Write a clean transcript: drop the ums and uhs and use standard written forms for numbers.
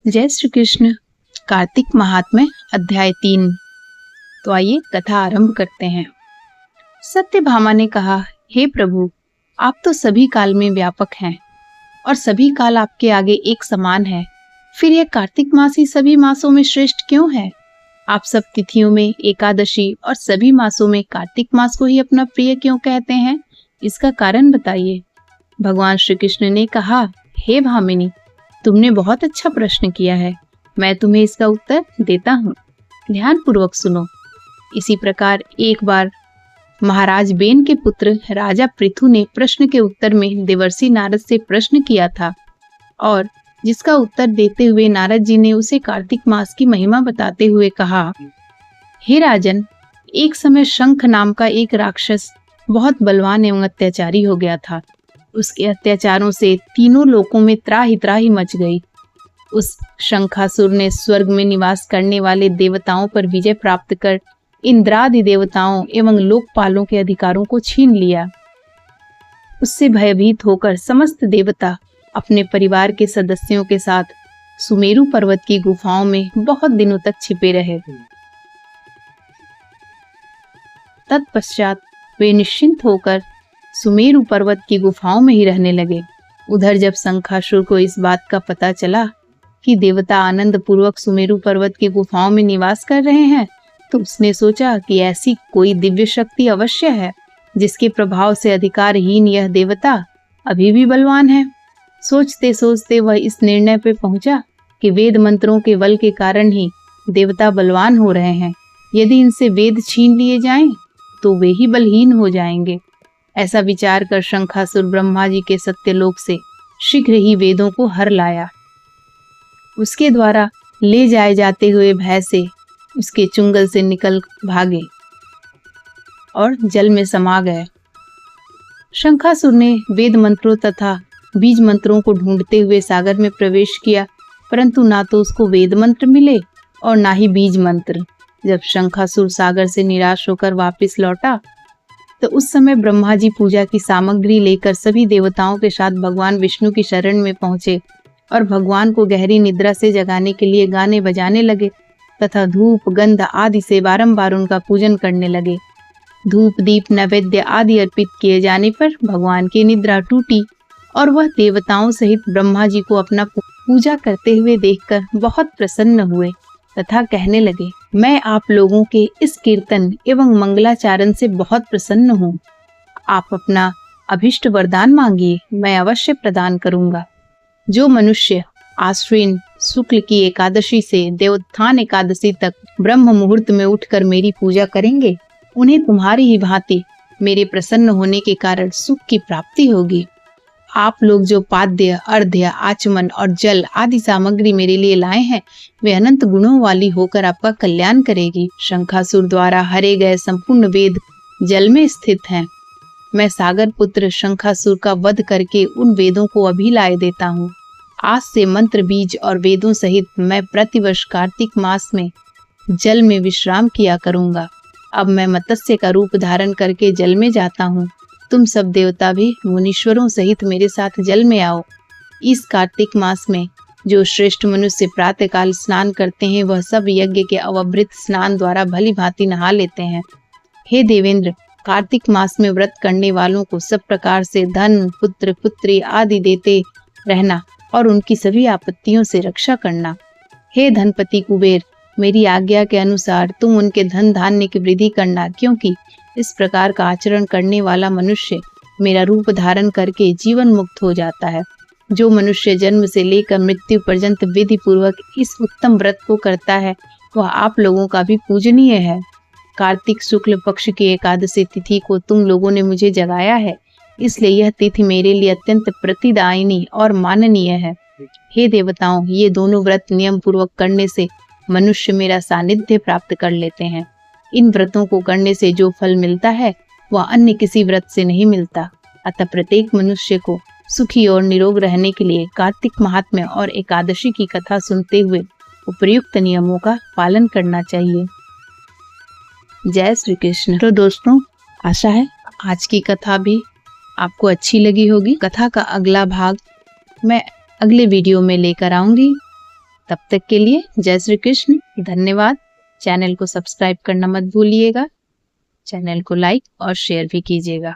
जय श्री कृष्ण। कार्तिक महात्म्य अध्याय 3। तो आइए कथा आरंभ करते हैं। सत्यभामा ने कहा, हे प्रभु, आप तो सभी काल में व्यापक हैं और सभी काल आपके आगे एक समान है। फिर यह कार्तिक मास ही सभी मासों में श्रेष्ठ क्यों है? आप सब तिथियों में एकादशी और सभी मासों में कार्तिक मास को ही अपना प्रिय क्यों कहते हैं? इसका कारण बताइए। भगवान श्री कृष्ण ने कहा, हे भामिनी, तुमने बहुत अच्छा प्रश्न किया है। मैं तुम्हें इसका उत्तर देता हूँ। ध्यान पूर्वक सुनो। इसी प्रकार एक बार महाराज बेन के पुत्र राजा पृथु ने प्रश्न के उत्तर में देवर्षि नारद से प्रश्न किया था और जिसका उत्तर देते हुए नारद जी ने उसे कार्तिक मास की महिमा बताते हुए कहा, हे राजन, एक समय शंख नाम का एक राक्षस बहुत बलवान एवं अत्याचारी हो गया था। उसके अत्याचारों से तीनों लोकों में त्राहि त्राहि मच गई। उस शंखासुर ने स्वर्ग में निवास करने वाले देवताओं पर विजय प्राप्त कर इंद्रादि देवताओं एवं लोकपालों के अधिकारों को छीन लिया। उससे भयभीत होकर समस्त देवता अपने परिवार के सदस्यों के साथ सुमेरु पर्वत की गुफाओं में बहुत दिनों तक छिपे रहे। तत्पश्चात वे निश्चिंत होकर सुमेरु पर्वत की गुफाओं में ही रहने लगे। उधर जब शंखासुर को इस बात का पता चला कि देवता आनंद पूर्वक सुमेरु पर्वत की गुफाओं में निवास कर रहे हैं, तो उसने सोचा कि ऐसी कोई दिव्य शक्ति अवश्य है जिसके प्रभाव से अधिकारहीन यह देवता अभी भी बलवान है। सोचते सोचते वह इस निर्णय पर पहुंचा कि वेद मंत्रों के बल के कारण ही देवता बलवान हो रहे हैं। यदि इनसे वेद छीन लिए जाएं, तो वे ही बलहीन हो जाएंगे। ऐसा विचार कर शंखासुर ब्रह्मा जी के सत्यलोक से शीघ्र ही वेदों को हर लाया। उसके द्वारा ले जाए जाते हुए भय से उसके चुंगल से निकल भागे और जल में समा गए। शंखासुर ने वेद मंत्रों तथा बीज मंत्रों को ढूंढते हुए सागर में प्रवेश किया, परंतु ना तो उसको वेद मंत्र मिले और ना ही बीज मंत्र। जब शंखासुर सागर से निराश होकर वापस लौटा, तो उस समय ब्रह्मा जी पूजा की सामग्री लेकर सभी देवताओं के साथ भगवान विष्णु की शरण में पहुंचे और भगवान को गहरी निद्रा से जगाने के लिए गाने बजाने लगे तथा धूप गंध आदि से बारंबार उनका पूजन करने लगे। धूप दीप नैवेद्य आदि अर्पित किए जाने पर भगवान की निद्रा टूटी और वह देवताओं सहित ब्रह्मा जी को अपना पूजा करते हुए देखकर बहुत प्रसन्न हुए तथा कहने लगे, मैं आप लोगों के इस कीर्तन एवं मंगलाचारण से बहुत प्रसन्न हूँ। आप अपना अभिष्ट वरदान मांगिए, मैं अवश्य प्रदान करूँगा। जो मनुष्य आश्विन शुक्ल की एकादशी से देवोत्थान एकादशी तक ब्रह्म मुहूर्त में उठकर मेरी पूजा करेंगे, उन्हें तुम्हारी ही भांति मेरे प्रसन्न होने के कारण सुख की प्राप्ति होगी। आप लोग जो पाद्य अर्घ्य आचमन और जल आदि सामग्री मेरे लिए लाए हैं, वे अनंत गुणों वाली होकर आपका कल्याण करेगी। शंखासुर द्वारा हरे गए संपूर्ण वेद जल में स्थित हैं। मैं सागर पुत्र शंखासुर का वध करके उन वेदों को अभी लाए देता हूँ। आज से मंत्र बीज और वेदों सहित मैं प्रतिवर्ष कार्तिक मास में जल में विश्राम किया करूँगा। अब मैं मत्स्य का रूप धारण करके जल में जाता हूँ। तुम सब देवता भी मुनीश्वरों सहित मेरे साथ जल में आओ। इस कार्तिक मास में जो श्रेष्ठ मनुष्य प्रातःकाल स्नान करते हैं, वह सब यज्ञ के अवभृत स्नान द्वारा भली भांति नहा लेते हैं। हे देवेंद्र, कार्तिक मास में व्रत करने वालों को सब प्रकार से धन पुत्र पुत्री आदि देते रहना और उनकी सभी आपत्तियों से रक्षा करना। हे धनपति कुबेर, मेरी आज्ञा के अनुसार तुम उनके धन धान्य की वृद्धि करना, क्योंकि इस प्रकार का आचरण करने वाला मनुष्य मेरा रूप धारण करके जीवन मुक्त हो जाता है। जो मनुष्य जन्म से लेकर मृत्यु पर्यंत विधि पूर्वक इस उत्तम व्रत को करता है, वह आप लोगों का भी पूजनीय है। कार्तिक शुक्ल पक्ष की एकादशी तिथि को तुम लोगों ने मुझे जगाया है, इसलिए यह तिथि मेरे लिए अत्यंत प्रतिदायिनी और माननीय है। हे देवताओं, ये दोनों व्रत नियम पूर्वक करने से मनुष्य मेरा सानिध्य प्राप्त कर लेते हैं। इन व्रतों को करने से जो फल मिलता है, वह अन्य किसी व्रत से नहीं मिलता। अतः प्रत्येक मनुष्य को सुखी और निरोग रहने के लिए कार्तिक महात्म्य और एकादशी की कथा सुनते हुए उपयुक्त नियमों का पालन करना चाहिए। जय श्री कृष्ण। तो दोस्तों, आशा है आज की कथा भी आपको अच्छी लगी होगी। कथा का अगला भाग मैं अगले वीडियो में लेकर आऊंगी। तब तक के लिए जय श्री कृष्ण, धन्यवाद। चैनल को सब्सक्राइब करना मत भूलिएगा। चैनल को लाइक और शेयर भी कीजिएगा।